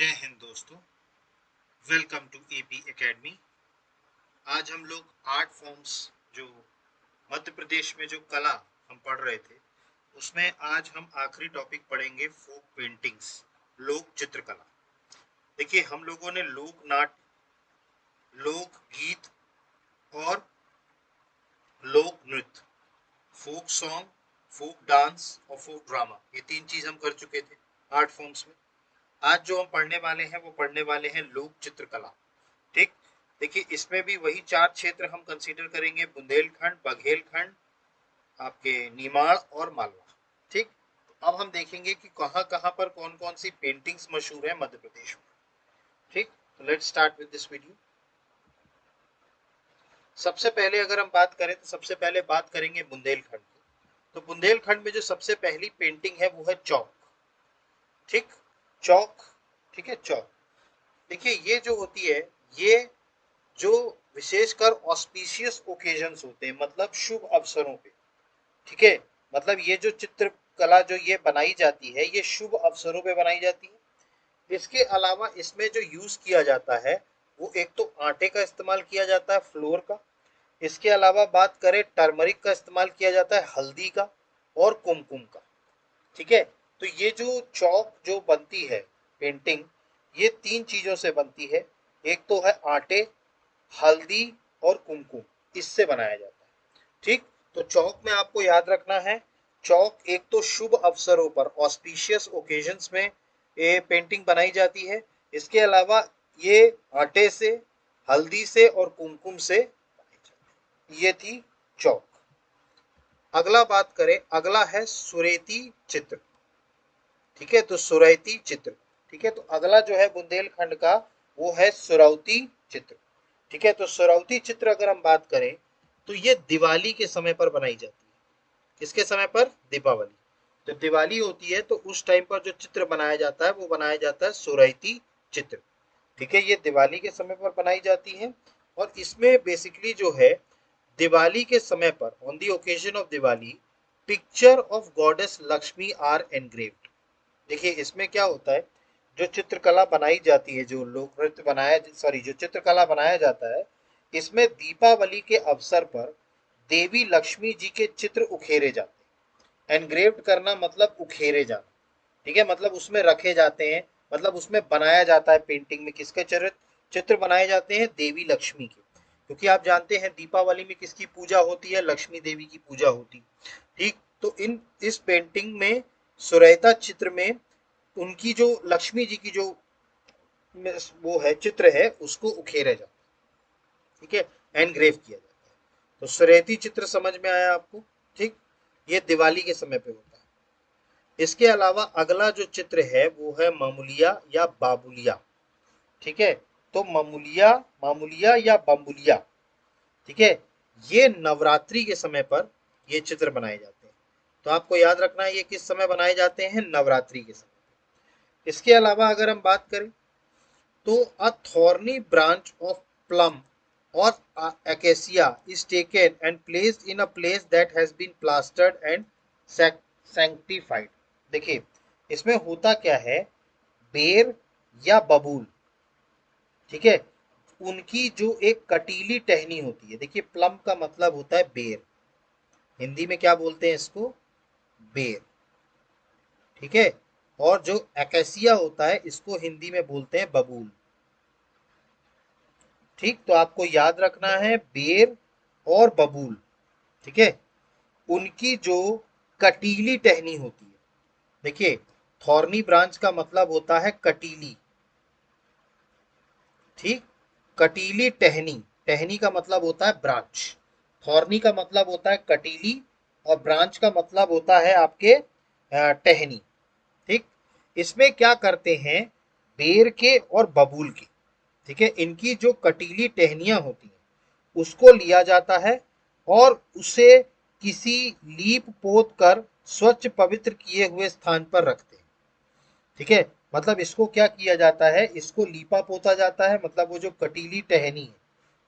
जय हिंद दोस्तों, welcome to AP academy. आज हम लोग आर्ट फॉर्म्स जो मध्य प्रदेश में जो कला हम पढ़ रहे थे उसमें आज हम आखिरी टॉपिक पढ़ेंगे फोक पेंटिंग्स, लोक चित्रकला। देखिए, हम लोगों ने लोक नाट्य, लोक गीत और लोक नृत्य, फोक सॉन्ग, फोक डांस और फोक ड्रामा, ये तीन चीज हम कर चुके थे आर्ट फॉर्म्स में। आज जो हम पढ़ने वाले हैं वो पढ़ने वाले हैं लोक चित्रकला। ठीक, देखिए इसमें भी वही चार क्षेत्र हम कंसीडर करेंगे: बुंदेलखंड, बघेलखंड, आपके निमाड़ और मालवा। ठीक, तो अब हम देखेंगे कि कहाँ कहाँ पर कौन कौन सी पेंटिंग्स मशहूर है मध्य प्रदेश में। ठीक, तो let's start with this video. सबसे पहले अगर हम बात करें तो सबसे पहले बात करेंगे बुंदेलखंड की। तो बुंदेलखंड में जो सबसे पहली पेंटिंग है वो है चौक। ठीक, चौक, ठीक है, चौक। देखिए ये जो होती है, ये जो विशेषकर ऑस्पिशियस ओकेजन्स होते हैं, मतलब शुभ अवसरों पे, ठीक है, मतलब ये जो चित्रकला जो ये बनाई जाती है ये शुभ अवसरों पे बनाई जाती है। इसके अलावा इसमें जो यूज किया जाता है वो एक तो आटे का इस्तेमाल किया जाता है, फ्लोर का। इसके अलावा बात करें, टर्मरिक का इस्तेमाल किया जाता है, हल्दी का और कुमकुम का। ठीक है, तो ये जो चौक जो बनती है पेंटिंग, ये तीन चीजों से बनती है। एक तो है आटे, हल्दी और कुमकुम, इससे बनाया जाता है। ठीक, तो चौक में आपको याद रखना है, चौक एक तो शुभ अवसरों पर, ऑस्पिशियस ओकेजन्स में ये पेंटिंग बनाई जाती है। इसके अलावा ये आटे से, हल्दी से और कुमकुम से बनाई जाती है। ये थी चौक। अगला बात करें, अगला है सुरेती चित्र। ठीक है, तो सुरैती चित्र। ठीक है, तो अगला जो है बुंदेलखंड का वो है सुरौती चित्र। ठीक है, तो सुरौती चित्र अगर हम बात करें तो ये दिवाली के समय पर बनाई जाती है। किसके समय पर? दीपावली। जब दिवाली होती है तो उस टाइम पर जो चित्र बनाया जाता है वो बनाया जाता है सुरैती चित्र। ठीक है, ये दिवाली के समय पर बनाई जाती है। और इसमें बेसिकली जो है, दिवाली के समय पर, on the occasion of Diwali, picture of goddess Lakshmi are engraved. देखिए इसमें क्या होता है, जो चित्रकला बनाई जाती है, जो लोक नृत्य बनाया, सॉरी, जो चित्रकला बनाया जाता है, इसमें दीपावली के अवसर पर देवी लक्ष्मी जी के चित्र उखेरे जाते हैं। एनग्रेव्ड करना मतलब उखेरे जाना। ठीक है, मतलब उसमें रखे जाते हैं, मतलब उसमें बनाया जाता है। पेंटिंग में किसके चित्र चित्र बनाए जाते हैं? देवी लक्ष्मी के। क्योंकि आप जानते हैं दीपावली में किसकी पूजा होती है? लक्ष्मी देवी की पूजा होती है। ठीक, तो इस पेंटिंग में, सुरेता चित्र में, उनकी जो लक्ष्मी जी की जो वो है, चित्र है, उसको उखेरा जाता है। ठीक है, एनग्रेव किया जाता है। तो सुरेती चित्र समझ में आया आपको? ठीक, ये दिवाली के समय पे होता है। इसके अलावा अगला जो चित्र है वो है ममुलिया या बाबुलिया। ठीक है, तो ममुलिया, मामूलिया या बम्बुलिया, ठीक है, ये नवरात्रि के समय पर ये चित्र बनाए जाते हैं। तो आपको याद रखना है ये किस समय बनाए जाते हैं? नवरात्रि के समय। इसके अलावा अगर हम बात करें तो a thorny branch of plum or acacia is taken and placed in a place that has been plastered and sanctified। देखिए इसमें होता क्या है, बेर या बबूल, ठीक है, उनकी जो एक कटीली टहनी होती है। देखिए प्लम का मतलब होता है बेर, हिंदी में क्या बोलते हैं इसको? बेर। ठीक है, और जो एकेसिया होता है इसको हिंदी में बोलते हैं बबूल। ठीक, तो आपको याद रखना है बेर और बबूल। ठीक है, उनकी जो कटीली टहनी होती है। देखिए थॉर्नी ब्रांच का मतलब होता है कटीली। ठीक, कटीली टहनी, टहनी का मतलब होता है ब्रांच, थॉर्नी का मतलब होता है कटीली, और ब्रांच का मतलब होता है आपके टहनी। ठीक, इसमें क्या करते हैं, बेर के और बबूल के, ठीक है, इनकी जो कटीली टहनियां होती हैं उसको लिया जाता है और उसे किसी लीप पोत कर स्वच्छ पवित्र किए हुए स्थान पर रखते हैं। ठीक है, मतलब इसको क्या किया जाता है, इसको लीपा पोता जाता है, मतलब वो जो कटीली टहनी है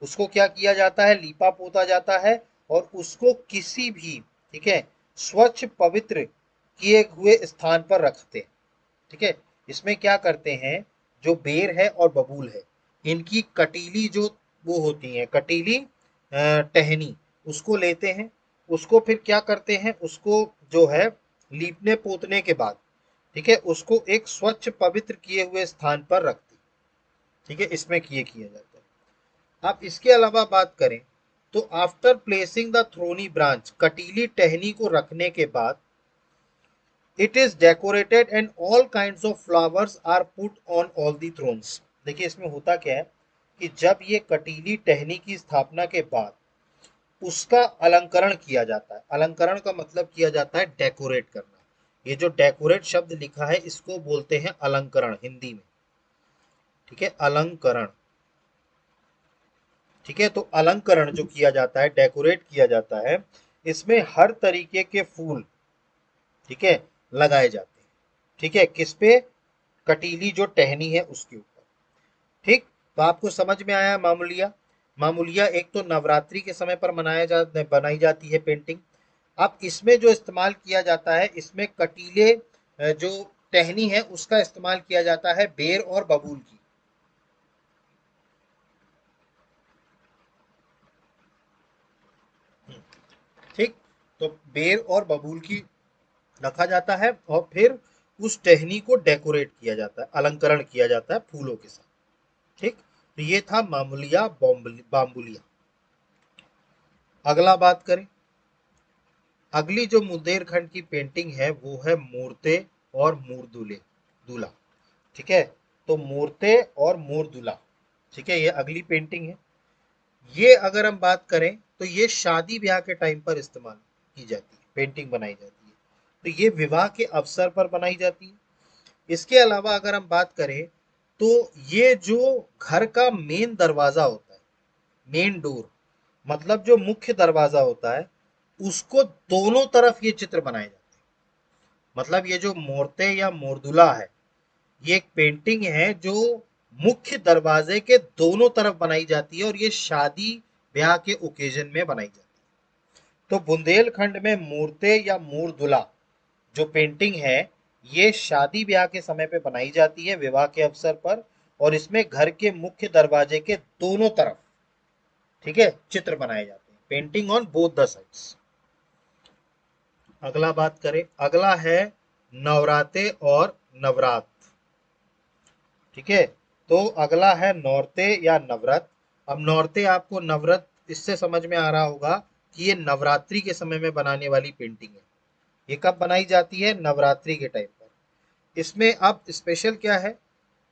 उसको क्या किया जाता है? लीपा पोता जाता है, और उसको किसी भी, ठीक है, स्वच्छ पवित्र किए हुए स्थान पर रखते हैं। ठीक है, इसमें क्या करते हैं, जो बेर है और बबूल है, इनकी कटीली जो वो होती है, कटीली टहनी, उसको लेते हैं। उसको फिर क्या करते हैं, उसको जो है लीपने पोतने के बाद, ठीक है, उसको एक स्वच्छ पवित्र किए हुए स्थान पर रखते हैं। ठीक है, इसमें किया जाता है। अब इसके अलावा बात करें तो after placing the thorny branch, कटीली टहनी को रखने के बाद, it is decorated and all kind of flowers are put on all the thorns. देखिए इसमें होता क्या है कि जब ये कटीली टहनी की स्थापना के बाद उसका अलंकरण किया जाता है। अलंकरण का मतलब किया जाता है डेकोरेट करना। ये जो डेकोरेट शब्द लिखा है इसको बोलते हैं अलंकरण हिंदी में। ठीक है, अलंकरण। ठीक है, तो अलंकरण जो किया जाता है, डेकोरेट किया जाता है, इसमें हर तरीके के फूल, ठीक है, लगाए जाते हैं। ठीक है, किस पे? कटीली जो टहनी है उसके ऊपर। ठीक, तो आपको समझ में आया मामूलिया। मामूलिया एक तो नवरात्रि के समय पर बनाई जाती है पेंटिंग। अब इसमें जो इस्तेमाल किया जाता है, इसमें कटीले जो टहनी है उसका इस्तेमाल किया जाता है बेर और बबूल की। ठीक, तो बेर और बबूल की रखा जाता है और फिर उस टहनी को डेकोरेट किया जाता है, अलंकरण किया जाता है फूलों के साथ। ठीक, तो ये था मामूलिया बाम्बुलिया। अगला बात करें, अगली जो बुंदेलखंड की पेंटिंग है वो है मूर्ते और मूर्दुले दूल्हा। ठीक है, तो मूर्ते और मूर्दुला, ठीक है, ये अगली पेंटिंग है। ये अगर हम बात करें तो ये शादी ब्याह के टाइम पर इस्तेमाल की जाती है, पेंटिंग बनाई जाती है। तो ये विवाह के अवसर पर बनाई जाती है। इसके अलावा अगर हम बात करें तो ये जो घर का मेन दरवाजा होता है, मेन डोर, मतलब जो मुख्य दरवाजा होता है, उसको दोनों तरफ ये चित्र बनाए जाते हैं। मतलब ये जो मूर्ते या मूर्दुला है, ये एक पेंटिंग है जो मुख्य दरवाजे के दोनों तरफ बनाई जाती है और ये शादी ब्याह के ओकेजन में बनाई जाती है। तो बुंदेलखंड में मूर्ते या मूर्दुला जो पेंटिंग है, ये शादी ब्याह के समय पे बनाई जाती है, विवाह के अवसर पर। और इसमें घर के मुख्य दरवाजे के दोनों तरफ, ठीक है, चित्र बनाए जाते हैं, painting on both the sides. अगला बात करें, अगला है नवराते और नवरात। ठीक है, तो अगला है नौरते या नवरत। अब नौरते, आपको नवरत इससे समझ में आ रहा होगा कि ये नवरात्रि के समय में बनाने वाली पेंटिंग है। ये कब बनाई जाती है? नवरात्रि के टाइम पर। इसमें अब स्पेशल क्या है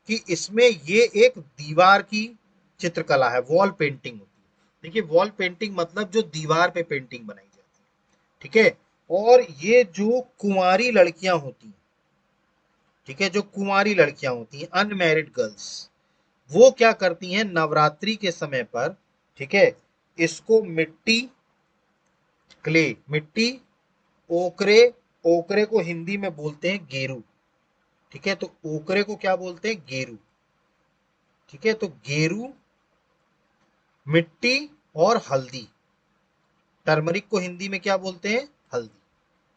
कि इसमें ये एक दीवार की चित्रकला है, वॉल पेंटिंग होती है। देखिए, वॉल पेंटिंग मतलब जो दीवार पे पेंटिंग बनाई जाती है। ठीक है, और ये जो कुंवारी लड़कियां होती हैं, ठीक है, जो कुंवारी लड़कियां होती हैं, अनमैरिड गर्ल्स, वो क्या करती हैं नवरात्रि के समय पर, ठीक है, इसको मिट्टी, क्ले, मिट्टी, ओकरे, ओकरे को हिंदी में बोलते हैं गेरू। ठीक है, तो ओकरे को क्या बोलते हैं? गेरू। ठीक है, तो गेरू, मिट्टी और हल्दी, टर्मरिक को हिंदी में क्या बोलते हैं? हल्दी।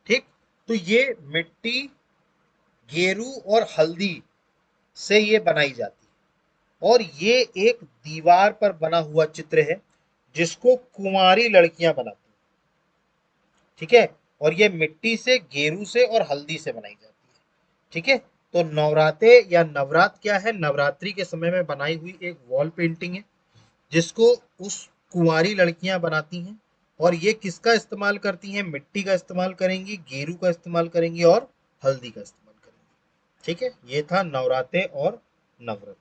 ठीक, तो ये मिट्टी, गेरू और हल्दी से ये बनाई जाती है और ये एक दीवार पर बना हुआ चित्र है जिसको कुंवारी लड़कियां बनाती हैं। ठीक है, और ये मिट्टी से, गेरू से और हल्दी से बनाई जाती है। ठीक है, तो नवराते या नवरात क्या है? नवरात्रि के समय में बनाई हुई एक वॉल पेंटिंग है जिसको उस कुंवारी लड़कियां बनाती हैं। और ये किसका इस्तेमाल करती हैं? मिट्टी का इस्तेमाल करेंगी, गेरू का इस्तेमाल करेंगी और हल्दी का इस्तेमाल करेंगी। ठीक है, ये था नवराते और नवरत।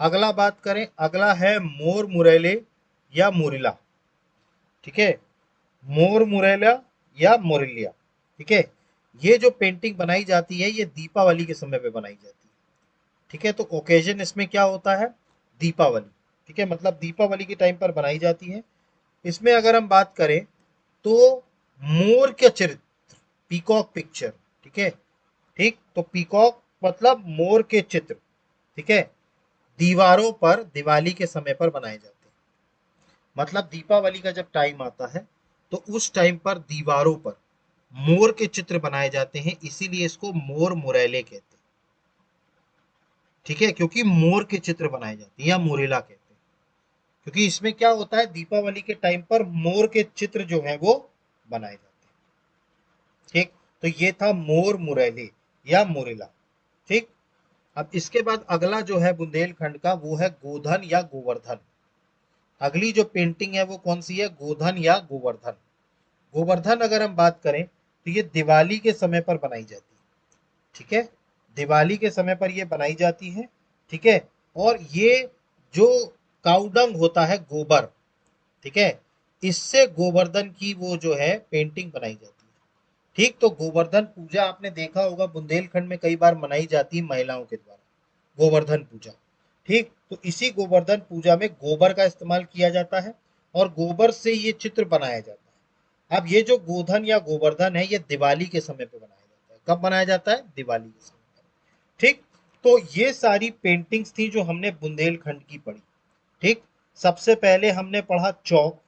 अगला बात करें, अगला है मोर मुरैले या मुरिला। ठीक है, मोर मुरैला या मोरिलिया। ठीक है, ये जो पेंटिंग बनाई जाती है ये दीपावली के समय पे बनाई जाती है। ठीक है, तो ओकेजन इसमें क्या होता है? दीपावली। ठीक है, मतलब दीपावली के टाइम पर बनाई जाती है। इसमें अगर हम बात करें तो मोर के चित्र, पीकॉक पिक्चर। ठीक है, ठीक, तो पीकॉक मतलब मोर के चित्र, ठीक है, दीवारों पर दिवाली के समय पर बनाए जाते हैं। मतलब दीपावली का जब टाइम आता है तो उस टाइम पर दीवारों पर मोर के चित्र बनाए जाते हैं, इसीलिए इसको मोर मुरैले कहते हैं। ठीक है, क्योंकि मोर के चित्र बनाए जाते हैं या मोरेला कहते हैं, क्योंकि इसमें क्या होता है, दीपावली के टाइम पर मोर के चित्र जो है वो बनाए जाते हैं। ठीक, तो ये था मोर मुरैले या मोरेला। ठीक, अब इसके बाद अगला जो है बुंदेलखंड का वो है गोधन या गोवर्धन। अगली जो पेंटिंग है वो कौन सी है, गोधन या गोवर्धन। गोवर्धन अगर हम बात करें तो ये दिवाली के समय पर बनाई जाती है। ठीक है, दिवाली के समय पर ये बनाई जाती है। ठीक है, और ये जो काउडंग होता है, गोबर, ठीक है, इससे गोवर्धन की वो जो है पेंटिंग बनाई जाती है। ठीक, तो गोवर्धन पूजा आपने देखा होगा बुंदेलखंड में कई बार मनाई जाती है महिलाओं के द्वारा, गोवर्धन पूजा। ठीक, तो इसी गोवर्धन पूजा में गोबर का इस्तेमाल किया जाता है और गोबर से ये चित्र बनाया जाता है। अब ये जो गोधन या गोवर्धन है ये दिवाली के समय पे बनाया जाता है। कब बनाया जाता है, दिवाली के समय पर। ठीक, तो ये सारी पेंटिंग्स थी जो हमने बुंदेलखंड की पढ़ी। ठीक, सबसे पहले हमने पढ़ा चौक।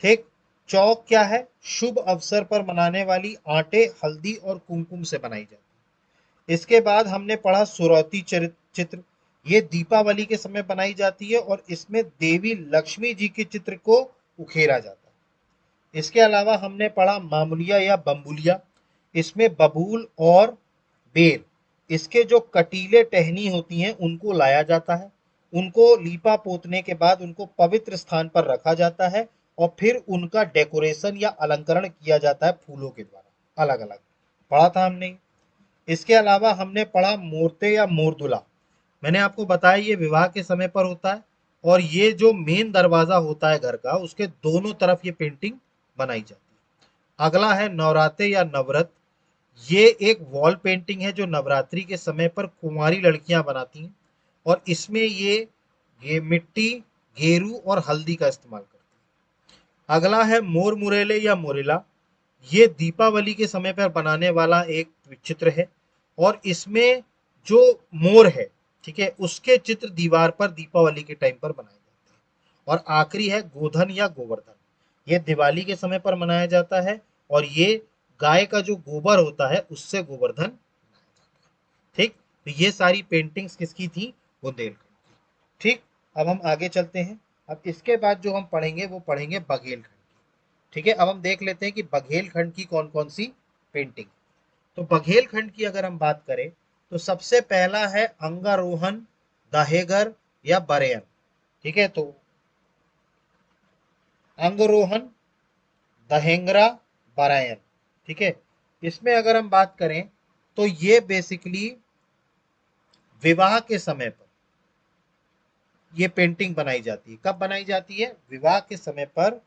ठीक, चौक क्या है, शुभ अवसर पर मनाने वाली आटे, हल्दी और कुमकुम से बनाई जाती है। इसके बाद हमने पढ़ा सुरौती चित्र। ये दीपावली के समय बनाई जाती है और इसमें देवी लक्ष्मी जी के चित्र को उखेरा जाता है। इसके अलावा हमने पढ़ा मामूलिया या बम्बुलिया। इसमें बबूल और बेर, इसके जो कटीले टहनी होती हैं उनको लाया जाता है। उनको लीपा पोतने के बाद उनको पवित्र स्थान पर रखा जाता है और फिर उनका डेकोरेशन या अलंकरण किया जाता है फूलों के द्वारा, अलग अलग पढ़ा था हमने। इसके अलावा हमने पढ़ा मूर्ते या मोरदुला। मैंने आपको बताया ये विवाह के समय पर होता है और ये जो मेन दरवाजा होता है घर का उसके दोनों तरफ ये पेंटिंग बनाई जाती है। अगला है नवरात्रे या नवरत। ये एक वॉल पेंटिंग है जो नवरात्रि के समय पर कुंवारी लड़कियां बनाती हैं और इसमें ये मिट्टी, गेरू और हल्दी का इस्तेमाल करती है। अगला है मोर मुरेले या मोरेला। ये दीपावली के समय पर बनाने वाला एक चित्र है और इसमें जो मोर है, ठीक है, उसके चित्र दीवार पर दीपावली के टाइम पर बनाए जाते हैं। और आखिरी है गोधन या गोवर्धन। ये दिवाली के समय पर मनाया जाता है और ये गाय का जो गोबर होता है उससे गोवर्धन। ठीक, तो ये सारी पेंटिंग्स किसकी थी, बुंदेलखंड की। ठीक, अब हम आगे चलते हैं। अब इसके बाद जो हम पढ़ेंगे वो पढ़ेंगे बघेलखंड की। ठीक है, अब हम देख लेते हैं कि बघेलखंड की कौन कौन सी पेंटिंग। तो बघेलखंड की अगर हम बात करें तो सबसे पहला है अंगारोहन, दहेगर या बरेयन। ठीक है, तो अंगरोहन, दहेंगरा, बरायन। ठीक है, इसमें अगर हम बात करें तो ये बेसिकली विवाह के समय पर ये पेंटिंग बनाई जाती है। कब बनाई जाती है, विवाह के समय पर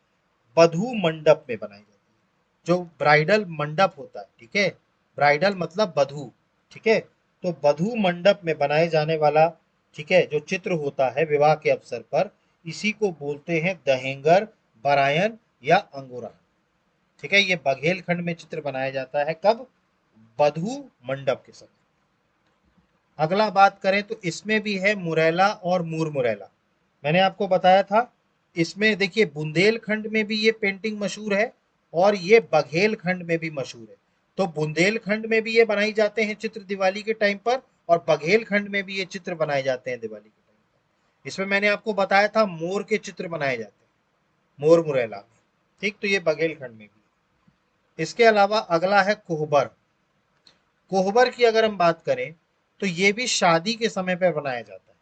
वधू मंडप में बनाई जाती है, जो ब्राइडल मंडप होता है। ठीक है, ब्राइडल मतलब वधू। ठीक है, तो वधू मंडप में बनाए जाने वाला, ठीक है, जो चित्र होता है विवाह के अवसर पर, इसी को बोलते हैं दहेंगर, बरायन या अंगूरा। ठीक है, ये बघेलखंड में चित्र बनाया जाता है कब, वधू मंडप के समय। अगला बात करें तो इसमें भी है मुरैला और मूर मुरैला। मैंने आपको बताया था, इसमें देखिए बुंदेलखंड में भी ये पेंटिंग मशहूर है और ये बघेलखंड में भी मशहूर है। तो बुंदेलखंड में भी ये बनाई जाते हैं चित्र दिवाली के टाइम पर और बघेलखंड में भी ये चित्र बनाए जाते हैं दिवाली के टाइम पर। इसमें मैंने आपको बताया था मोर के चित्र बनाए जाते हैं मोर मुरैला में। ठीक, तो ये बघेलखंड में भी। इसके अलावा अगला है कोहबर। कोहबर की अगर हम बात करें तो ये भी शादी के समय पर बनाया जाता है।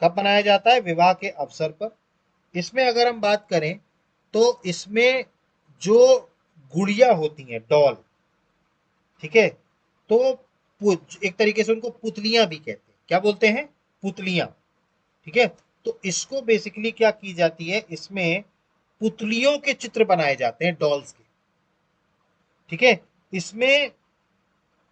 कब बनाया जाता है, विवाह के अवसर पर। इसमें अगर हम बात करें तो इसमें जो गुड़िया होती हैं, डॉल, ठीक है, तो एक तरीके से उनको पुतलियां भी कहते हैं। क्या बोलते हैं, पुतलियां। ठीक है, तो इसको बेसिकली क्या की जाती है, इसमें पुतलियों के चित्र बनाए जाते हैं, डॉल्स के। ठीक है, इसमें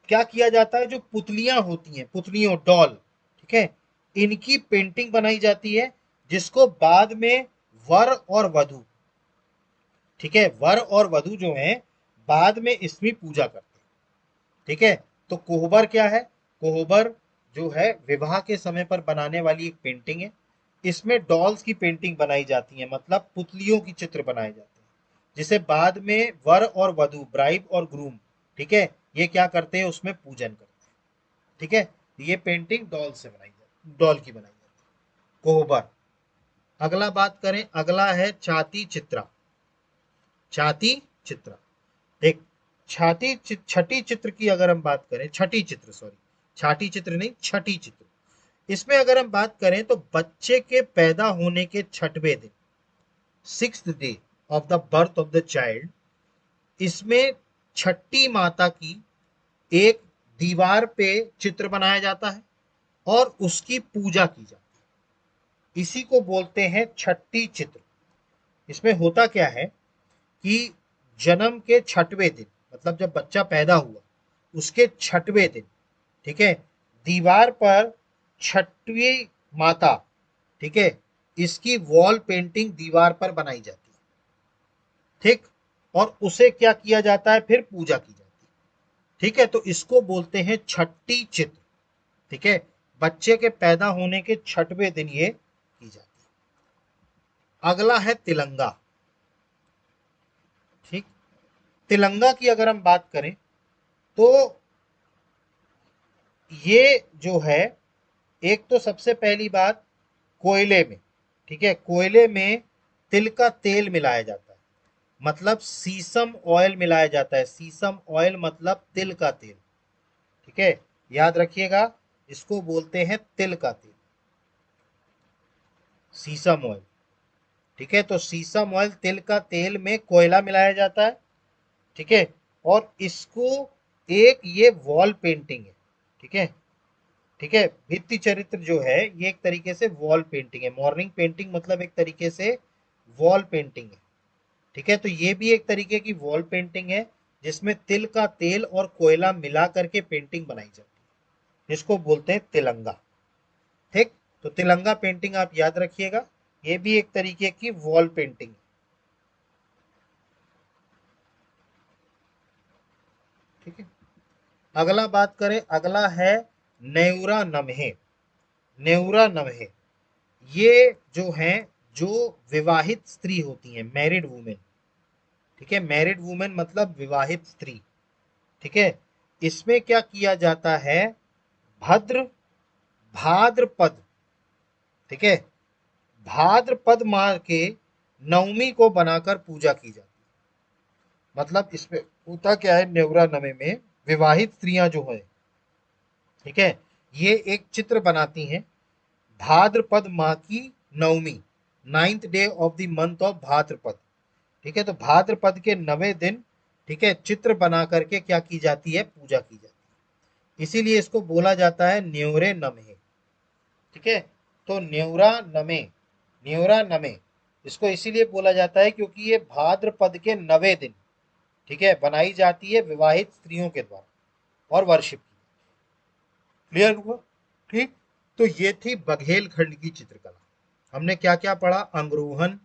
क्या किया जाता है, जो पुतलियां होती हैं, पुतलियों, डॉल, ठीक है, इनकी पेंटिंग बनाई जाती है जिसको बाद में वर और वधु, ठीक है, वर और वधु जो हैं बाद में इसमें पूजा करते हैं। ठीक है, तो कोहबर क्या है, कोहबर जो है विवाह के समय पर बनाने वाली एक पेंटिंग है। इसमें डॉल्स की पेंटिंग बनाई जाती है, मतलब पुतलियों की चित्र बनाए जाते हैं जिसे बाद में वर और वधु, ब्राइड और ग्रूम, ठीक है, ये क्या करते हैं, उसमें पूजन करते हैं। ठीक है, ये पेंटिंग डॉल से बनाई जाती है। डॉल की बनाई जाती है, कोहबर। अगला बात करें, अगला है छाती चित्रा। छाती चित्रा, देख, छठी चित्र की अगर हम बात करें, छठी चित्र, सॉरी, छाटी चित्र नहीं, छठी चित्र, इसमें अगर हम बात करें तो बच्चे के पैदा होने के छठवें दिन, 6th day of the birth of the child, इसमें छठी माता की एक दीवार पे चित्र बनाया जाता है और उसकी पूजा की जाती है। इसी को बोलते हैं छठी चित्र। इसमें होता क्या है कि जन्म के छठवें दिन, मतलब जब बच्चा पैदा हुआ उसके छठवें दिन, ठीक है, दीवार पर छठवीं माता, ठीक है, इसकी वॉल पेंटिंग दीवार पर बनाई जाती है, ठीक, और उसे क्या किया जाता है, फिर पूजा की जाती है, ठीक है। तो इसको बोलते हैं छठी चित्र, ठीक है, बच्चे के पैदा होने के छठवें दिन ये की जाती है। अगला है तिलंगा, ठीक। तिलंगा की अगर हम बात करें तो ये जो है, एक तो सबसे पहली बात, कोयले में, ठीक है, कोयले में तिल का तेल मिलाया जाता है, मतलब सीसम ऑयल मिलाया जाता है। सीसम ऑयल मतलब तिल का तेल, ठीक है, याद रखिएगा, इसको बोलते हैं तिल का तेल, सीसम ऑयल, ठीक है। तो सीसम ऑयल, तिल का तेल में कोयला मिलाया जाता है, ठीक है, और इसको एक ये वॉल पेंटिंग है, ठीक है, ठीक है, भित्ति चरित्र जो है ये एक तरीके से वॉल पेंटिंग है। मॉर्निंग पेंटिंग मतलब एक तरीके से वॉल पेंटिंग है, ठीक है। तो ये भी एक तरीके की वॉल पेंटिंग है जिसमें तिल का तेल और कोयला मिला करके पेंटिंग बनाई जाती है, जिसको बोलते हैं तिलंगा, ठीक। तो तिलंगा पेंटिंग आप याद रखिएगा, ये भी एक तरीके की वॉल पेंटिंग है, ठीक है। अगला बात करें, अगला है नेउरा नम्हे। नेउरा नम्हे, ये जो है, जो विवाहित स्त्री होती है, मैरिड वुमेन, ठीक है, मैरिड वुमेन मतलब विवाहित स्त्री, ठीक है, इसमें क्या किया जाता है, भद्र भाद्रपद, ठीक है, भाद्रपद माह के नवमी को बनाकर पूजा की जाती है। मतलब इसमें होता क्या है, नेवरा नवे में विवाहित स्त्रियां जो है, ठीक है, ये एक चित्र बनाती हैं भाद्रपद माह की नवमी, 9th day of the month of Bhadrapada, ठीक है। तो भाद्रपद के 9वें दिन, ठीक है, चित्र बना करके क्या की जाती है, पूजा की जाती है। इसीलिए इसको बोला जाता है न्योरे नमहे, ठीक है। तो न्योरा नमे, न्योरा नमे, इसको इसीलिए बोला जाता है क्योंकि ये भाद्रपद के 9वें दिन, ठीक है, बनाई जाती है विवाहित स्त्रियों के द्वारा और वर्शिप की। क्लियर हुआ, ठीक। तो ये थी बघेलखंड की चित्रकला। हमने क्या क्या पढ़ा, अंगरोहन,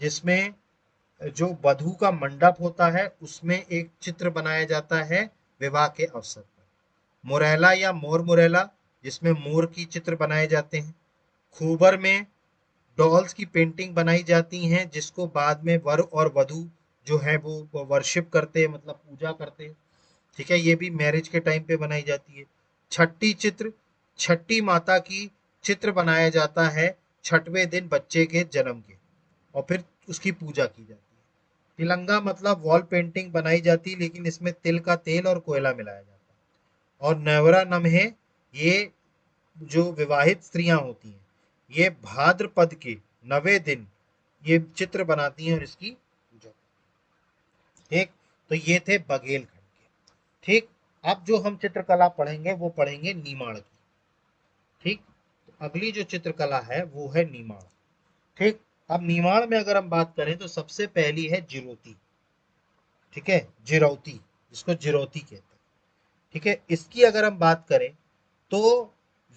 जिसमें जो वधू का मंडप होता है उसमें एक चित्र बनाया जाता है विवाह के अवसर पर। मुरैला या मोर मुरैला, जिसमें मोर की चित्र बनाए जाते हैं। खूबर में डॉल्स की पेंटिंग बनाई जाती हैं जिसको बाद में वर और वधू जो है वो वर्शिप करते हैं, मतलब पूजा करते हैं, ठीक है, ये भी मैरिज के टाइम पे बनाई जाती है। छठी चित्र, छठी माता की चित्र बनाया जाता है छठवें दिन बच्चे के जन्म के, और फिर उसकी पूजा की जाती है। तिलंगा मतलब वॉल पेंटिंग बनाई जाती है लेकिन इसमें तिल का तेल और कोयला मिलाया जाता है। और नेवरा नम्हे, ये जो विवाहित स्त्रियां होती हैं ये भाद्रपद के 9वें दिन ये चित्र बनाती हैं और इसकी पूजा, ठीक। तो ये थे बघेलखंड के, ठीक। अब जो हम चित्रकला पढ़ेंगे वो पढ़ेंगे नीमाड़ की, ठीक। तो अगली जो चित्रकला है वो है नीमाड़, ठीक। अब नीमाड़ में अगर हम बात करें तो सबसे पहली है जिरोती, ठीक है, जिरौती, जिसको जिरौती कहते हैं, ठीक है। इसकी अगर हम बात करें तो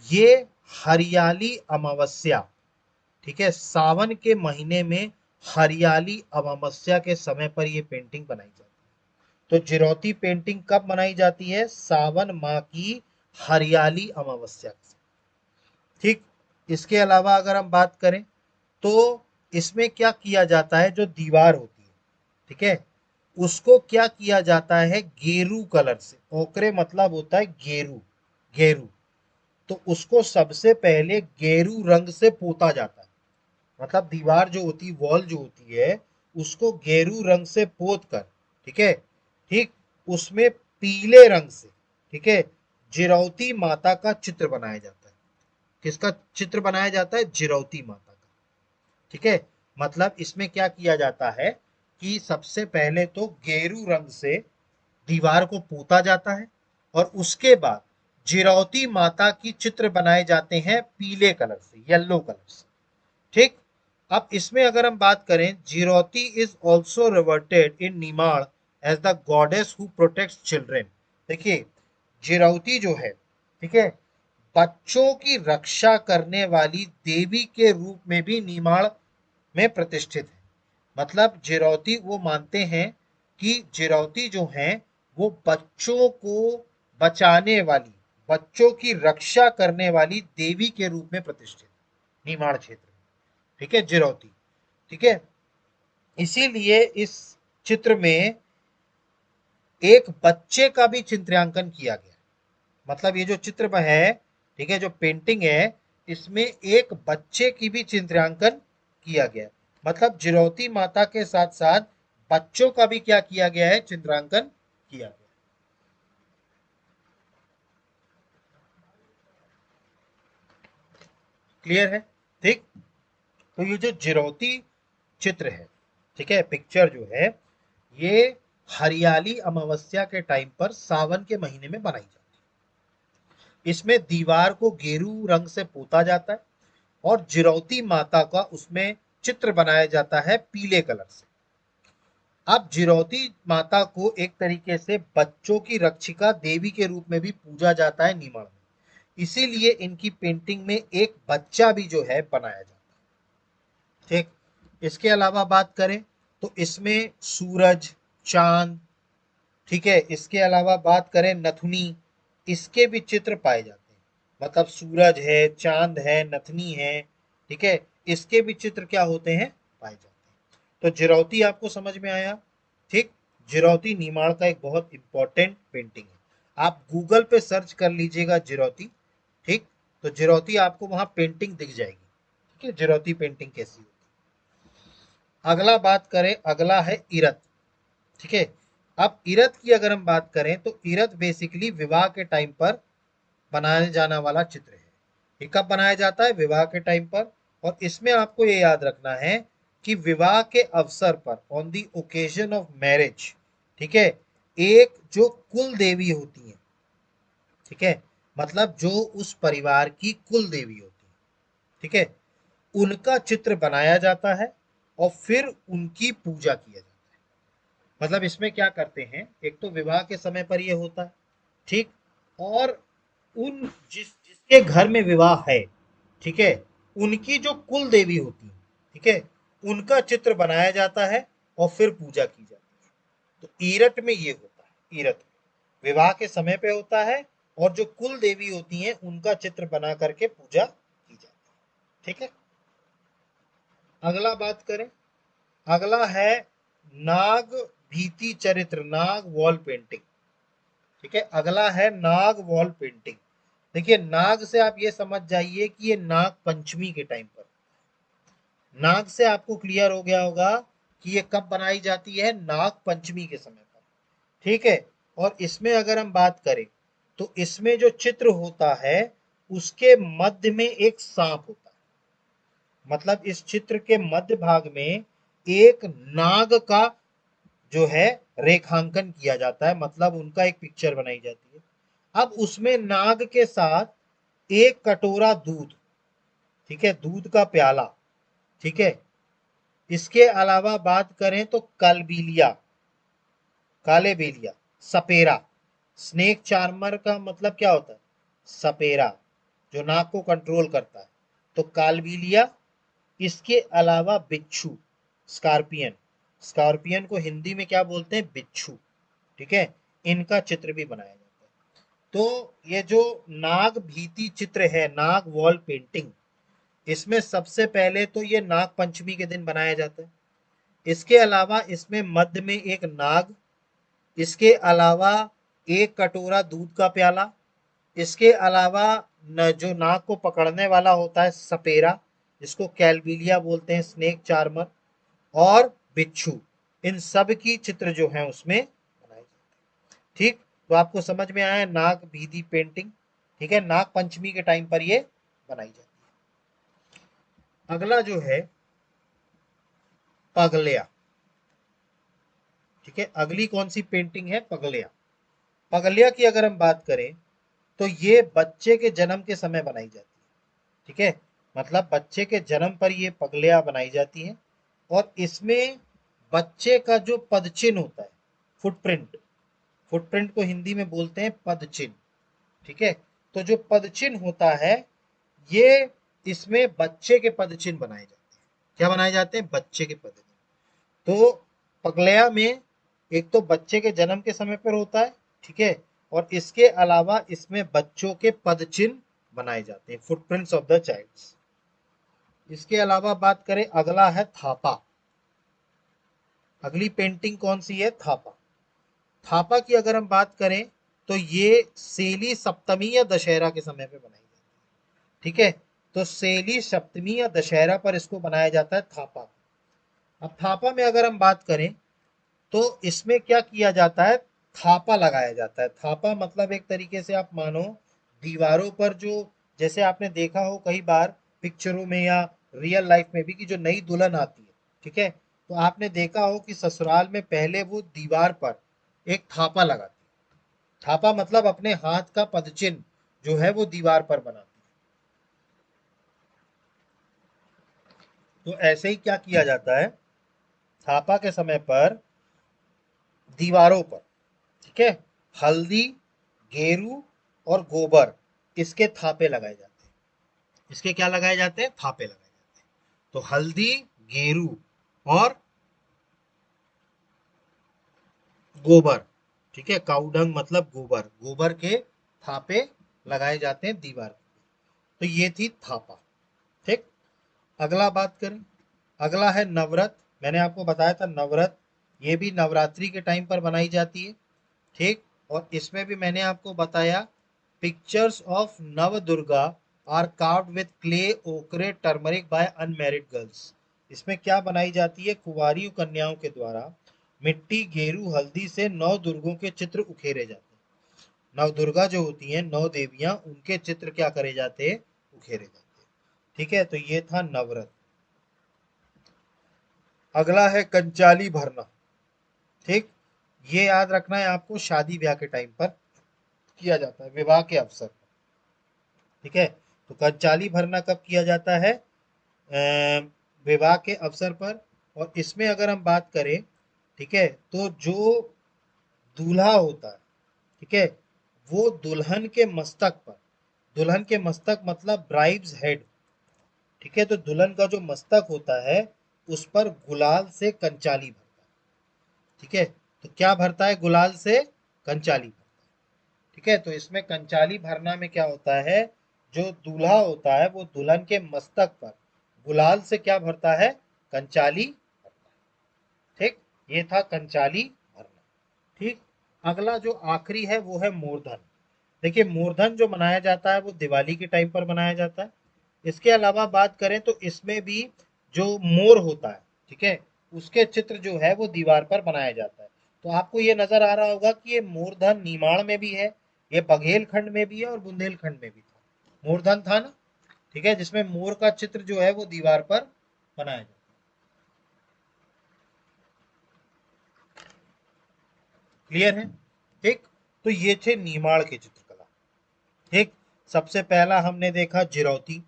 ये हरियाली अमावस्या, ठीक है, सावन के महीने में हरियाली अमावस्या के समय पर ये पेंटिंग बनाई जाती है। तो जिरौती पेंटिंग कब बनाई जाती है, सावन माह की हरियाली अमावस्या, ठीक। इसके अलावा अगर हम बात करें तो इसमें क्या किया जाता है, जो दीवार होती है, ठीक है, उसको क्या किया जाता है, गेरू कलर से, ओकरे मतलब होता है गेरू, गेरू, तो उसको सबसे पहले गेरू रंग से पोता जाता है। मतलब दीवार जो होती, वॉल जो होती है, उसको गेरू रंग से पोत कर, ठीक है, ठीक, उसमें पीले रंग से, ठीक है, जिरौती माता का चित्र बनाया जाता है। किसका चित्र बनाया जाता है? जिरौती माता का। ठीक है, मतलब इसमें क्या किया जाता है कि सबसे पहले तो गेरू रंग से दीवार को पोता जाता है और उसके बाद जिरौती माता की चित्र बनाए जाते हैं पीले कलर से, येलो कलर से। ठीक, अब इसमें अगर हम बात करें, Jirauti is also revered in Nimar as the goddess who protects children. देखिए, जिरौती जो है, ठीक है, बच्चों की रक्षा करने वाली देवी के रूप में भी निमाड़ में प्रतिष्ठित है। मतलब जिरौती वो मानते हैं कि जिरौती जो है वो बच्चों को बचाने वाली, बच्चों की रक्षा करने वाली देवी के रूप में प्रतिष्ठित निमाड़ क्षेत्र में। ठीक है, जिरौती। ठीक है, इसीलिए इस चित्र में एक बच्चे का भी चित्रांकन किया गया। मतलब ये जो चित्र है, ठीक है, जो पेंटिंग है, इसमें एक बच्चे की भी चित्रांकन किया गया। मतलब जिरौती माता के साथ साथ बच्चों का भी क्या किया गया है? चित्रांकन किया गया। क्लियर है? ठीक, तो ये जो जिरौती चित्र है, ठीक है, पिक्चर जो है, ये हरियाली अमावस्या के टाइम पर सावन के महीने में बनाई जाती है। इसमें दीवार को गेरू रंग से पोता जाता है और जिरौती माता का उसमें चित्र बनाया जाता है पीले कलर से। अब जिरौती माता को एक तरीके से बच्चों की रक्षिका देवी के रूप में भी पूजा जाता है नीमड़ में। इसीलिए इनकी पेंटिंग में एक बच्चा भी जो है बनाया जाता है। ठीक, इसके अलावा बात करें तो इसमें सूरज, चांद, ठीक है, इसके अलावा बात करें नथुनी, इसके भी चित्र पाए जाते हैं। मतलब सूरज है, चांद है, नथनी है, ठीक है, इसके भी चित्र क्या होते हैं? पाए जाते हैं। तो जिरौती आपको समझ में आया? ठीक, जिरौती निमाड़ का एक बहुत इंपॉर्टेंट पेंटिंग है। आप गूगल पे सर्च कर लीजिएगा जिरौती, ठीक, तो जिरौती आपको वहां पेंटिंग दिख जाएगी। ठीक है, जिरौती पेंटिंग कैसी होती है। अगला बात करें, अगला है इरत। ठीक है, अब इरत की अगर हम बात करें तो इरत बेसिकली विवाह के टाइम पर बनाया जाने वाला चित्र है। ये कब बनाया जाता है? विवाह के टाइम पर। और इसमें आपको ये याद रखना है कि विवाह के अवसर पर, on the occasion of marriage, ठीक है, एक जो कुल देवी होती है, ठीक है, मतलब जो उस परिवार की कुल देवी होती है, ठीक है, उनका चित्र बनाया जाता है और फिर उनकी पूजा किया जाता है। मतलब इसमें क्या करते हैं, एक तो विवाह के समय पर ये होता है, ठीक, और उन जिसके घर में विवाह है, ठीक है, उनकी जो कुल देवी होती है, ठीक है, उनका चित्र बनाया जाता है और फिर पूजा की जाती है। तो ईरट में ये होता है, ईरट विवाह के समय पे होता है और जो कुल देवी होती हैं उनका चित्र बना करके पूजा की जाती है। ठीक है, अगला बात करें, अगला है नाग भीति चरित्र, नाग वॉल पेंटिंग। ठीक है, अगला है नाग वॉल पेंटिंग। देखिए, नाग से आप ये समझ जाइए कि ये नाग पंचमी के टाइम पर, नाग से आपको क्लियर हो गया होगा कि ये कब बनाई जाती है? नाग पंचमी के समय पर। ठीक है, और इसमें अगर हम बात करें तो इसमें जो चित्र होता है उसके मध्य में एक सांप होता है। मतलब इस चित्र के मध्य भाग में एक नाग का जो है रेखांकन किया जाता है, मतलब उनका एक पिक्चर बनाई जाती है। अब उसमें नाग के साथ एक कटोरा दूध, ठीक है, दूध का प्याला, ठीक है, इसके अलावा बात करें तो कलबीलिया, काले बेलिया, सपेरा, स्नेक चार्मर का मतलब क्या होता है? सपेरा, जो नाग को कंट्रोल करता है। तो कालबीलिया, इसके अलावा बिच्छू, स्कॉर्पियन, स्कॉर्पियन को हिंदी में क्या बोलते हैं? बिच्छू। ठीक है, इनका चित्र भी बनाया जाता है। तो ये जो नाग भीति चित्र है, नाग वॉल पेंटिंग, इसमें सबसे पहले तो ये नाग पंचमी के दिन बनाया जाता है। इसके अलावा इसमें मध्य में एक नाग, इसके अलावा एक कटोरा दूध का प्याला, इसके अलावा जो नाग को पकड़ने वाला होता है सपेरा, जिसको कैलबिलिया बोलते हैं, स्नेक चार्मर, और बिच्छू, इन सब की चित्र जो है उसमें बनाई जाती है। ठीक, तो आपको समझ में आया नाग भीदी पेंटिंग। ठीक है, नाग पंचमी के टाइम पर ये बनाई जाती है। अगला जो है पगलिया। ठीक है, अगली कौन सी पेंटिंग है? पगलिया। पगलिया की अगर हम बात करें तो ये बच्चे के जन्म के समय बनाई जाती है। ठीक है, मतलब बच्चे के जन्म पर ये पगलिया बनाई जाती है, और इसमें बच्चे का जो पदचिन्ह होता है, फुटप्रिंट, फुटप्रिंट को हिंदी में बोलते हैं पदचिन्ह। ठीक है, तो जो पदचिन्ह होता है ये, इसमें बच्चे के पदचिन्ह बनाए जाते हैं। क्या बनाए जाते हैं? बच्चे के पदचिन्ह। तो पगलया में एक तो बच्चे के जन्म के समय पर होता है, ठीक है, और इसके अलावा इसमें बच्चों के पदचिन्ह बनाए जाते हैं, फुटप्रिंट्स ऑफ द चाइल्ड्स। इसके अलावा बात करें, अगला है थापा। अगली पेंटिंग कौन सी है? थापा। थापा की अगर हम बात करें तो ये सेली सप्तमी या दशहरा के समय पे बनाई जाती है। ठीक है, तो सेली सप्तमी या दशहरा पर इसको बनाया जाता है थापा। अब थापा में अगर हम बात करें तो इसमें क्या किया जाता है? थापा लगाया जाता है। थापा मतलब एक तरीके से आप मानो दीवारों पर जो, जैसे आपने देखा हो कई बार पिक्चरों में या रियल लाइफ में भी, कि जो नई दुल्हन आती है, ठीक है, तो आपने देखा हो कि ससुराल में पहले वो दीवार पर एक थापा लगाती है। थापा मतलब अपने हाथ का पदचिन्ह जो है वो दीवार पर बनाती है। तो ऐसे ही क्या किया जाता है, थापा के समय पर दीवारों पर, ठीक है, हल्दी, गेरू और गोबर, इसके थापे लगाए जाते हैं। इसके क्या लगाए जाते हैं? थापे लगाए जाते हैं। तो हल्दी, गेरू और गोबर, ठीक है, काउडंग मतलब गोबर, गोबर के थापे लगाए जाते हैं दीवार पे। तो ये थी थापा। ठीक, अगला बात करें, अगला है नवरत। मैंने आपको बताया था नवरत, ये भी नवरात्रि के टाइम पर बनाई जाती है। ठीक, और इसमें भी मैंने आपको बताया, pictures of Nav Durga are carved with clay, ochre, turmeric by unmarried girls. इसमें क्या बनाई जाती है? कुंवारी कन्याओं के द्वारा मिट्टी, गेरू, हल्दी से नौ दुर्गों के चित्र उकेरे जाते हैं। नव दुर्गा जो होती हैं, नौ देवियां, उनके चित्र क्या करे जाते हैं? उकेरे जाते हैं। ठीक है, तो ये था नवरत। अगला है कंचाली भरना। ठीक, ये याद रखना है आपको, शादी ब्याह के टाइम पर किया जाता है, विवाह के अवसर पर। ठीक है, तो कंचाली भरना कब किया जाता है? विवाह के अवसर पर। और इसमें अगर हम बात करें, ठीक है, तो जो दूल्हा होता है, ठीक है, वो दुल्हन के मस्तक पर, दुल्हन के मस्तक मतलब ब्राइड्स हेड, ठीक है, तो दुल्हन का जो मस्तक होता है उस पर गुलाल से कंचाली भरता है। ठीक है, तो क्या भरता है? गुलाल से कंचाली भरता है। ठीक है, तो इसमें कंचाली भरना में क्या होता है, जो दूल्हा होता है वो दुल्हन के मस्तक पर गुलाल से क्या भरता है? कंचाली भरता है। ठीक, ये था कंचाली भरना। ठीक, अगला जो आखिरी है वो है मूर्धन। देखिए, मूर्धन जो मनाया जाता है वो दिवाली के टाइम पर मनाया जाता है। इसके अलावा बात करें तो इसमें भी जो मोर होता है, ठीक है, उसके चित्र जो है वो दीवार पर बनाया जाता है। तो आपको ये नजर आ रहा होगा कि ये मूर्धन निमाड़ में भी है, ये बघेलखंड में भी है और बुंदेलखंड में भी था। मूर्धन था ना, ठीक है, जिसमें मोर का चित्र जो है वो दीवार पर बनाया जाता है। क्लियर है? ठीक, तो ये थे निमाड़ के चित्रकला। ठीक, सबसे पहला हमने देखा जिरौती।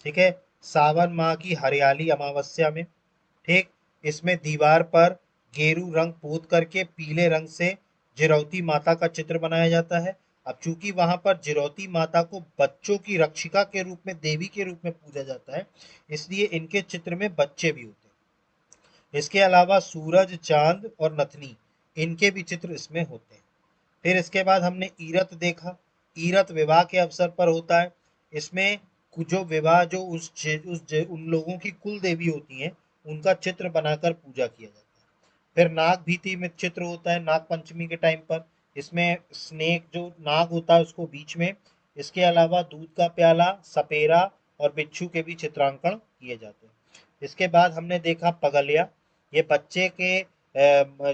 ठीक है, सावन माह की हरियाली अमावस्या में, ठीक, इसमें दीवार पर गेरू रंग पोत करके पीले रंग से जिरौती माता का चित्र बनाया जाता है। अब चूंकि वहां पर जिरौती माता को बच्चों की रक्षिका के रूप में, देवी के रूप में पूजा जाता है, इसलिए इनके चित्र में बच्चे भी होते हैं। इसके अलावा सूरज, चांद और नथनी, इनके भी चित्र इसमें होते हैं। फिर इसके बाद हमने ईरत देखा। ईरत विवाह के अवसर पर होता है। इसमें जो विवाह, जो उन लोगों की कुल देवी होती हैं, उनका चित्र बनाकर पूजा किया जाता है। फिर नाग भीति में चित्र होता है नाग पंचमी के टाइम पर। इसमें स्नेक जो नाग होता है उसको बीच में, इसके अलावा दूध का प्याला, सपेरा और बिच्छू के भी चित्रांकन किए जाते हैं। इसके बाद हमने देखा पगलिया, ये बच्चे के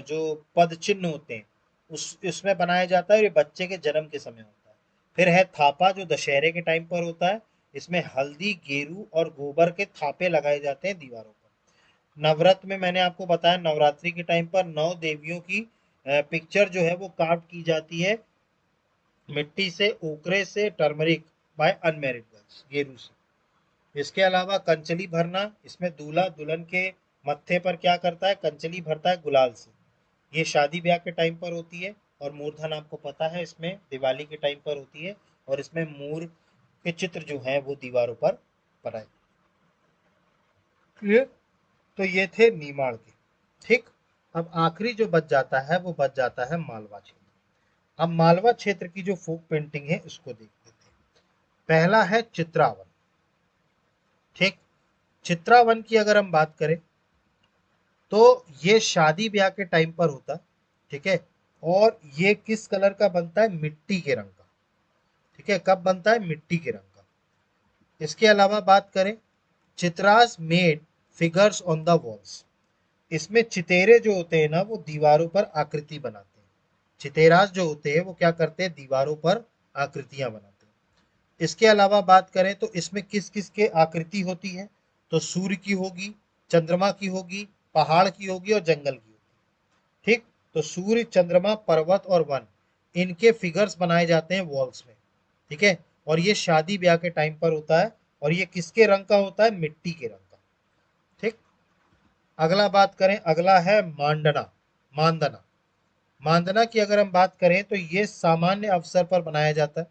जो पद चिन्ह होते हैं उस इसमें बनाया जाता है, और ये बच्चे के जन्म के समय होता है। फिर है थापा, जो दशहरे के टाइम पर होता है, इसमें हल्दी, गेरू और गोबर के थापे लगाए जाते हैं दीवारों पर। नवरात्र में मैंने आपको बताया, नवरात्रि के टाइम पर 9 देवियों की पिक्चर जो है वो कार्व की जाती है मिट्टी से, ओकरे से, टर्मरिक बाय अनमेरिड गर्ल्स, गेरू से। इसके अलावा कंचली भरना, इसमें दूल्हा दुल्हन के मत्थे पर क्या करता है, कंचली भरता है गुलाल से। ये शादी ब्याह के टाइम पर होती है। और मूर्धन आपको पता है इसमें दिवाली के टाइम पर होती है, और इसमें मोर के चित्र जो हैं वो दीवारों पर बनाए। ये तो ये थे नीमाड़ के। ठीक। अब आखिरी जो बच जाता है वो बच जाता है मालवा क्षेत्र। अब मालवा क्षेत्र की जो फोक पेंटिंग है इसको देख लेते हैं। पहला है चित्रावन। ठीक। चित्रावन की अगर हम बात करें तो ये शादी ब्याह के टाइम पर होता है। ठीक है। और ये किस कलर का बनता है, मिट्टी के रंग का। ठीक है, कब बनता है, मिट्टी के रंग का। इसके अलावा बात करें, चित्रास made figures on the walls. इसमें चितेरे जो होते हैं ना वो दीवारों पर आकृति बनाते हैं। चितेरास जो होते हैं वो क्या करते हैं, दीवारों पर आकृतियां बनाते हैं। इसके अलावा बात करें तो इसमें किस किस के आकृति होती है, तो सूर्य की होगी, चंद्रमा की होगी, पहाड़ की होगी और जंगल की होगी। ठीक। तो सूर्य, चंद्रमा, पर्वत और वन, इनके फिगर्स बनाए जाते हैं वॉल्स में। ठीक है। और ये शादी ब्याह के टाइम पर होता है, और ये किसके रंग का होता है, मिट्टी के रंग का। ठीक। अगला बात करें, अगला है मांडना, मांदना। मांदना की अगर हम बात करें तो ये सामान्य अवसर पर बनाया जाता है।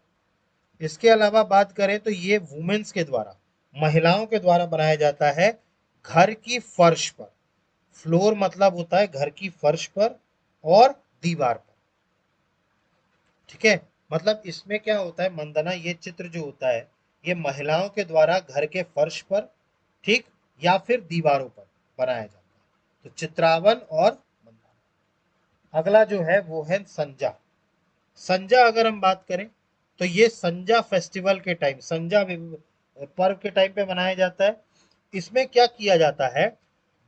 इसके अलावा बात करें तो ये वुमेन्स के द्वारा, महिलाओं के द्वारा बनाया जाता है घर की फर्श पर। फ्लोर मतलब होता है घर की फर्श पर और दीवार पर। ठीक है। मतलब इसमें क्या होता है, मंदना ये चित्र जो होता है ये महिलाओं के द्वारा घर के फर्श पर, ठीक, या फिर दीवारों पर बनाया जाता है। तो चित्रावन और मंदाना। अगला जो है वो है संजा। संजा अगर हम बात करें तो ये संजा फेस्टिवल के टाइम, संजा पर्व के टाइम पे मनाया जाता है। इसमें क्या किया जाता है,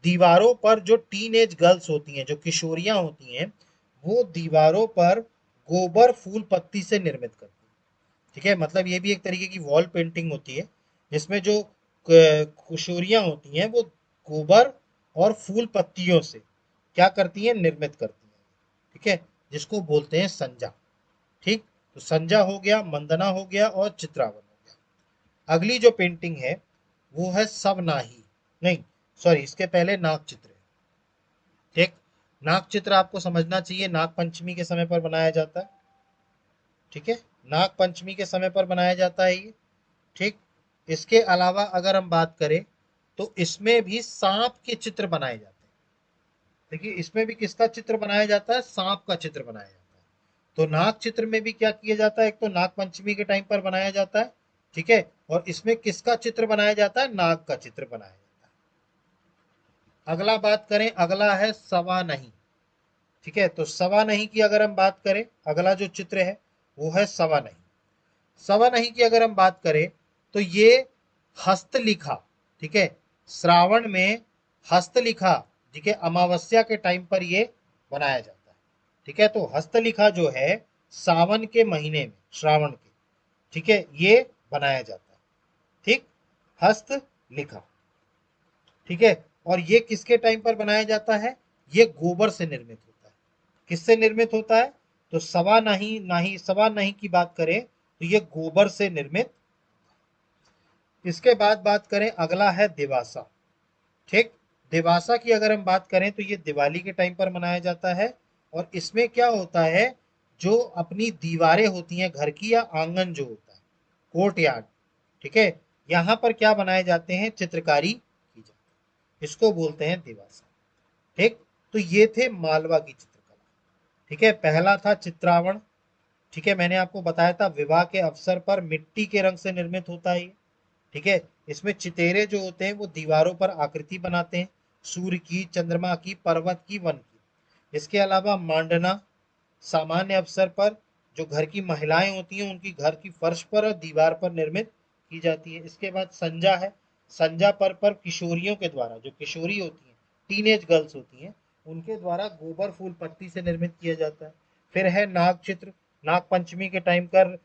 दीवारों पर जो टीनेज गर्ल्स होती हैं, जो किशोरियां होती हैं, वो दीवारों पर गोबर फूल पत्ती से निर्मित करती हैं। ठीक है, मतलब ये भी एक तरीके की वॉल पेंटिंग होती है, जिसमें जो किशोरियां होती हैं वो गोबर और फूल पत्तियों से क्या करती हैं, निर्मित करती हैं। ठीक है, जिसको बोलते हैं संजा। ठीक। तो संजा हो गया, मंदना हो गया और चित्रावन हो गया। अगली जो पेंटिंग है वो है सबनाही, नहीं सॉरी, इसके पहले नाग चित्र है। ठीक। नाग चित्र आपको समझना चाहिए, नाग पंचमी के समय पर बनाया जाता है। ठीक है, नाग पंचमी के समय पर बनाया जाता है ये। ठीक। इसके अलावा अगर हम बात करें तो इसमें भी सांप के चित्र बनाए जाते हैं। देखिए इसमें भी किसका चित्र बनाया जाता है, सांप का चित्र बनाया जाता है। तो नाग चित्र में भी क्या किया जाता है, एक तो नाग पंचमी के टाइम पर बनाया जाता है। ठीक है, और इसमें किसका चित्र बनाया जाता है, नाग का चित्र बनाया जाता है। अगला बात करें, अगला है सवा नहीं। ठीक है, तो सवा नहीं की अगर हम बात करें, अगला जो चित्र है वो है सवा नहीं। सवा नहीं की अगर हम बात करें तो ये हस्तलिखा, ठीक है, श्रावण में हस्तलिखा, ठीक है, अमावस्या के टाइम पर ये बनाया जाता है। ठीक है, तो हस्तलिखा जो है सावन के महीने में, श्रावण के, ठीक है, ये बनाया जाता है। ठीक, हस्त लिखा। ठीक है, और ये किसके टाइम पर बनाया जाता है, ये गोबर से निर्मित होता है। किससे निर्मित होता है, तो सवा नहीं, नहीं सवा नहीं की बात करें तो ये गोबर से निर्मित। इसके बाद बात करें, अगला है दिवासा। ठीक। दिवासा की अगर हम बात करें तो ये दिवाली के टाइम पर मनाया जाता है। और इसमें क्या होता है, जो अपनी दीवारें होती हैं घर की, या आंगन जो होता है, कोर्ट यार्ड, ठीक है, यहाँ पर क्या बनाए जाते हैं, चित्रकारी की जाती है, इसको बोलते हैं दिवासा। ठीक। तो ये थे मालवा की चित्रकला। ठीक है, पहला था चित्रावण। ठीक है, मैंने आपको बताया था विवाह के अवसर पर मिट्टी के रंग से निर्मित होता है ये। ठीक है, इसमें चितेरे जो होते हैं वो दीवारों पर आकृति बनाते हैं, सूर्य की, चंद्रमा की, पर्वत की, वन की। इसके अलावा मांडना, सामान्य अवसर पर जो घर की महिलाएं होती हैं उनकी घर की फर्श पर और दीवार पर निर्मित की जाती है। इसके बाद संजा है। संजा पर किशोरियों के द्वारा, जो किशोरी होती हैं, टीनेज गर्ल्स होती हैं, उनके द्वारा गोबर फूल पत्ती से निर्मित किया जाता है। फिर है नाग चित्र। नाग पंचमी के टाइम पर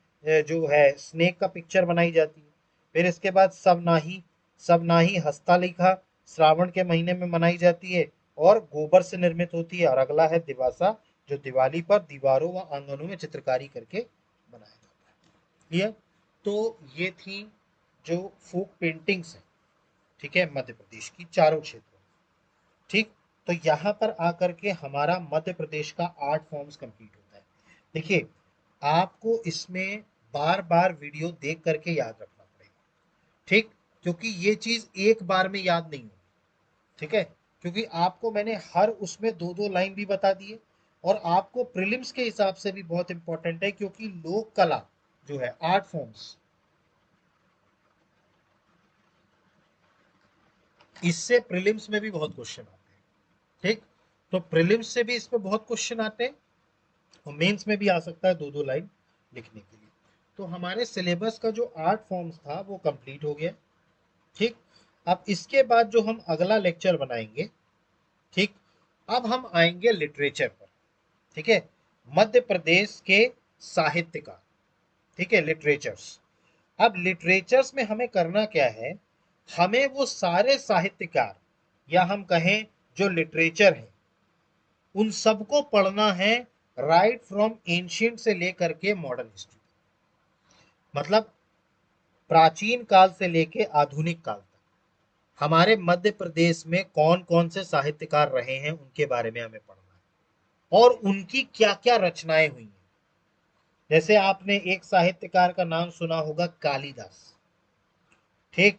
जो है स्नेक का पिक्चर बनाई जाती है। फिर इसके बाद सबनाही। सबनाही हस्तलेखा श्रावण के महीने में मनाई जाती है और गोबर से निर्मित होती है। और अगला है दिवासा, जो दिवाली पर दीवारों व आंगनों में चित्रकारी करके बनाया जाता है। क्लियर? तो ये थी जो फोक पेंटिंग्स है, ठीक है, मध्य प्रदेश की चारों क्षेत्रों में। ठीक, तो यहाँ पर आकर के हमारा मध्य प्रदेश का आर्ट फॉर्म्स कंप्लीट होता है। देखिए, आपको इसमें बार बार वीडियो देख करके याद रखना पड़ेगा, ठीक, क्योंकि ये चीज एक बार में याद नहीं होगी, ठीक है, क्योंकि आपको मैंने हर उसमें दो दो लाइन भी बता दिए। और आपको प्रीलिम्स के हिसाब से भी बहुत इंपॉर्टेंट है, क्योंकि लोक कला जो है आर्ट फॉर्म्स, इससे प्रीलिम्स में भी बहुत क्वेश्चन आते हैं। ठीक, तो प्रीलिम्स से भी इसमें बहुत क्वेश्चन आते हैं और मेंस में भी आ सकता है दो दो लाइन लिखने के लिए। तो हमारे सिलेबस का जो आर्ट फॉर्म्स था वो कंप्लीट हो गया। ठीक, अब इसके बाद जो हम अगला लेक्चर बनाएंगे, ठीक, अब हम आएंगे लिटरेचर पर। ठीक है, मध्य प्रदेश के साहित्य का, ठीक है, लिटरेचर्स। अब लिटरेचर्स में हमें करना क्या है, हमें वो सारे साहित्यकार या हम कहें जो लिटरेचर है उन सबको पढ़ना है, राइट फ्रॉम एंशियंट से लेकर के मॉडर्न हिस्ट्री, मतलब प्राचीन काल से लेके आधुनिक काल तक हमारे मध्य प्रदेश में कौन कौन से साहित्यकार रहे हैं उनके बारे में हमें पढ़ना है और उनकी क्या क्या रचनाएं हुई हैं। जैसे आपने एक साहित्यकार का नाम सुना होगा, कालिदास। ठीक,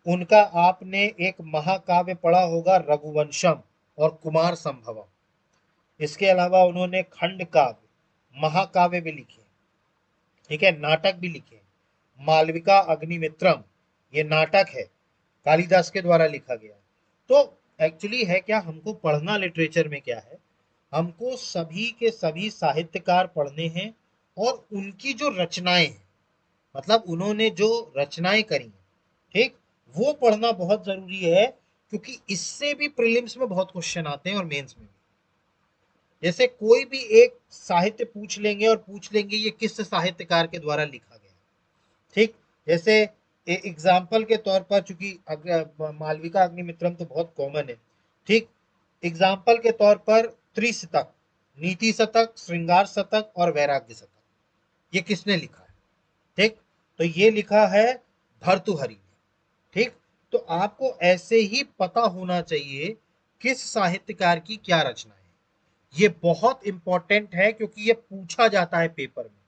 उनका आपने एक महाकाव्य पढ़ा होगा, रघुवंशम और कुमार संभवम। इसके अलावा उन्होंने खंड काव्य, महाकाव्य भी लिखे, ठीक है, नाटक भी लिखे। मालविका अग्निमित्रम, ये नाटक है, कालिदास के द्वारा लिखा गया। तो एक्चुअली है क्या, हमको पढ़ना लिटरेचर में क्या है, हमको सभी के सभी साहित्यकार पढ़ने हैं और उनकी जो रचनाएं हैं, मतलब उन्होंने जो रचनाएं करी हैं, ठीक, वो पढ़ना बहुत जरूरी है, क्योंकि इससे भी प्रीलिम्स में बहुत क्वेश्चन आते हैं और मेंस में भी। जैसे कोई भी एक साहित्य पूछ लेंगे और पूछ लेंगे ये किस साहित्यकार के द्वारा लिखा गया, ठीक, जैसे एग्जाम्पल के तौर पर, चूंकि मालविका अग्निमित्रम तो बहुत कॉमन है, ठीक, एग्जाम्पल के तौर पर त्रिशतक, नीति शतक, श्रृंगार शतक और वैराग्य शतक, ये किसने लिखा है? ठीक, तो ये लिखा है भर्तृहरि ने। ठीक, तो आपको ऐसे ही पता होना चाहिए किस साहित्यकार की क्या रचना है। ये बहुत इंपॉर्टेंट है क्योंकि ये पूछा जाता है पेपर में।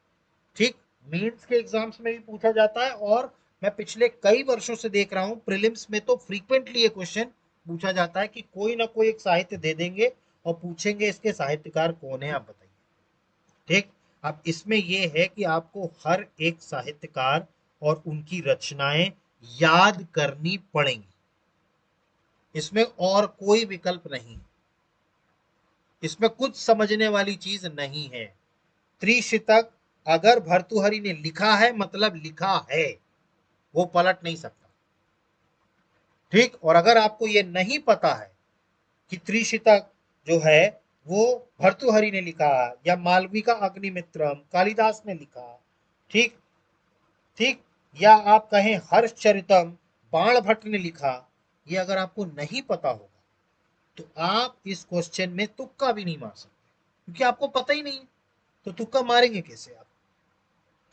ठीक, मेंस के एग्जाम्स में भी पूछा जाता है और मैं पिछले कई वर्षों से देख रहा हूं प्रीलिम्स में तो फ्रीक्वेंटली ये क्वेश्चन पूछा जाता है कि कोई ना कोई एक साहित्य दे देंगे और पूछेंगे इसके साहित्यकार कौन है, आप बताइए। ठीक, अब इसमें यह है कि आपको हर एक साहित्यकार और उनकी रचनाएं याद करनी पड़ेंगी, इसमें और कोई विकल्प नहीं, इसमें कुछ समझने वाली चीज नहीं है। त्रिशतक अगर भर्तृहरि ने लिखा है मतलब लिखा है, वो पलट नहीं सकता। ठीक, और अगर आपको ये नहीं पता है कि त्रिशतक जो है वो भर्तृहरि ने लिखा या मालविका अग्निमित्रम कालिदास ने लिखा, ठीक, ठीक, या आप कहें हर्षचरितम बाणभट्ट ने लिखा, ये अगर आपको नहीं पता होगा तो आप इस क्वेश्चन में तुक्का भी नहीं मार सकते, क्योंकि आपको पता ही नहीं है, तो तुक्का मारेंगे कैसे आप?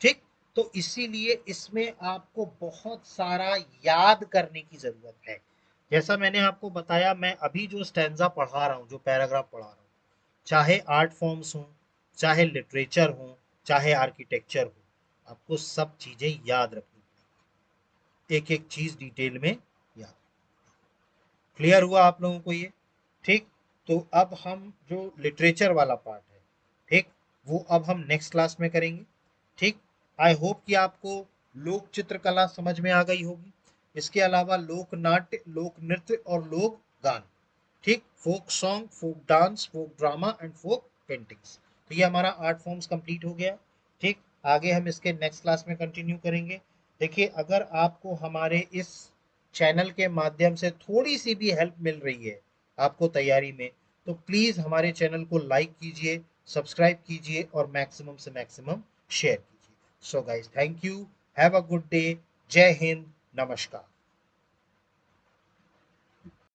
ठीक, तो इसीलिए इसमें आपको बहुत सारा याद करने की जरूरत है। जैसा मैंने आपको बताया, मैं अभी जो स्टैंजा पढ़ा रहा हूँ, जो पैराग्राफ पढ़ा रहा हूँ, चाहे आर्ट फॉर्म्स हो, चाहे लिटरेचर हो, चाहे आर्किटेक्चर हो, आपको सब चीजें याद रखनी, एक एक चीज डिटेल में याद। क्लियर हुआ आप लोगों को ये? ठीक, तो अब हम जो लिटरेचर वाला पार्ट है, ठीक, वो अब हम नेक्स्ट क्लास में करेंगे। ठीक, आई होप कि आपको लोक चित्रकला समझ में आ गई होगी। इसके अलावा लोक नाट्य, लोक नृत्य और लोक गान, ठीक, folk song, folk dance, folk drama and folk paintings. तो ये हमारा आर्ट फॉर्म्स कंप्लीट हो गया। ठीक, आगे हम इसके नेक्स्ट क्लास में कंटिन्यू करेंगे। देखिए, अगर आपको हमारे इस चैनल के माध्यम से थोड़ी सी भी हेल्प मिल रही है आपको तैयारी में, तो प्लीज हमारे चैनल को लाइक कीजिए, सब्सक्राइब कीजिए और मैक्सिमम से मैक्सिमम शेयर कीजिए। So guys, thank you, have a good day, जय हिंद, नमस्कार।